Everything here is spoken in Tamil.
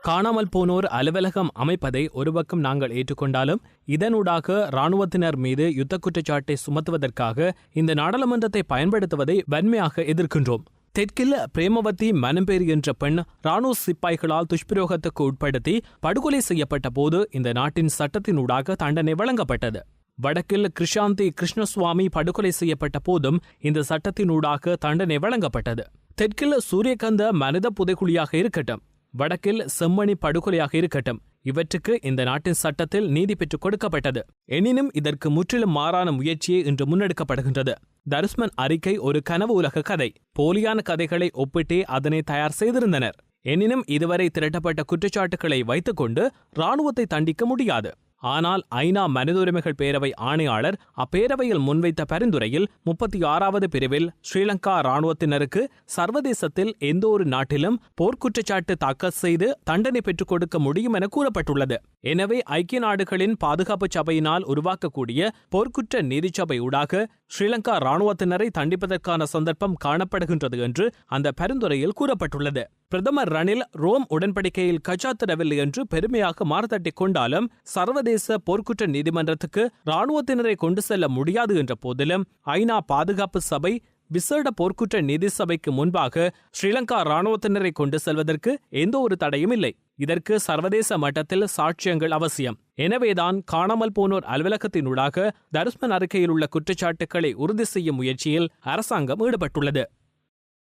காணாமல் போனோர் அலுவலகம் அமைப்பதை ஒரு பக்கம் நாங்கள் ஏற்றுக்கொண்டாலும் இதனூடாக இராணுவத்தினர் மீது யுத்த குற்றச்சாட்டை சுமத்துவதற்காக இந்த நாடாளுமன்றத்தை பயன்படுத்துவதை வன்மையாக எதிர்க்கின்றோம். தெற்கில் பிரேமவதி மனம்பேரி என்ற பெண் ராணுவ சிப்பாய்களால் துஷ்பிரயோகத்துக்கு உட்படுத்தி படுகொலை செய்யப்பட்ட போது இந்த நாட்டின் சட்டத்தினூடாக தண்டனை வழங்கப்பட்டது. வடக்கில் கிருஷாந்தி கிருஷ்ணசுவாமி படுகொலை செய்யப்பட்ட போதும் இந்த சட்டத்தினூடாக தண்டனை வழங்கப்பட்டது. தெற்கில் சூரியகந்த மனித புதைக்குழியாக இருக்கட்டும், வடக்கில் செம்மணி படுகொலையாக இருக்கட்டும், இவற்றுக்கு இந்த நாட்டின் சட்டத்தில் நீதி பெற்றுக் கொடுக்கப்பட்டது. எனினும் இதற்கு முற்றிலும் மாறான முயற்சியே இன்று முன்னெடுக்கப்படுகின்றது. தருஸ்மன் அறிக்கை ஒரு கனவு உலக கதை. போலியான கதைகளை ஒப்பிட்டே அதனை தயார் செய்திருந்தனர். எனினும் இதுவரை திரட்டப்பட்ட குற்றச்சாட்டுகளை வைத்துக்கொண்டு இராணுவத்தை தண்டிக்க முடியாது. ஆனால் ஐநா மனித உரிமைகள் பேரவை ஆணையாளர் அப்பேரவையில் முன்வைத்த பரிந்துரையில் 36வது பிரிவில் ஸ்ரீலங்கா இராணுவத்தினருக்கு சர்வதேசத்தில் எந்த ஒரு நாட்டிலும் போர்க்குற்றச்சாட்டு தாக்கல் செய்து தண்டனை பெற்றுக் கொடுக்க முடியும் என கூறப்பட்டுள்ளது. எனவே ஐக்கிய நாடுகளின் பாதுகாப்பு சபையினால் உருவாக்கக்கூடிய போர்க்குற்ற நீதிச்சபை ஊடாக ஸ்ரீலங்கா இராணுவத்தினரை தண்டிப்பதற்கான சந்தர்ப்பம் காணப்படுகின்றது என்று அந்த பரிந்துரையில் கூறப்பட்டுள்ளது. பிரதமர் ரணில் ரோம் உடன்படிக்கையில் கச்சாத்திடவில்லை என்று பெருமையாக மார்த்தட்டிக் கொண்டாலும் சர்வதேச போர்க்குற்ற நீதிமன்றத்துக்கு இராணுவத்தினரை கொண்டு செல்ல முடியாது என்ற போதிலும் ஐநா பாதுகாப்பு சபை விசேட போர்க்குற்ற நீதி சபைக்கு முன்பாக ஸ்ரீலங்கா இராணுவத்தினரை கொண்டு செல்வதற்கு எந்த ஒரு தடையும் இல்லை. இதற்கு சர்வதேச மட்டத்தில் சாட்சியங்கள் அவசியம். எனவேதான் காணாமல் போனோர் அலுவலகத்தினூடாக தருஸ்மன் அறிக்கையில் உள்ள குற்றச்சாட்டுக்களை உறுதி செய்யும் முயற்சியில் அரசாங்கம் ஈடுபட்டுள்ளது.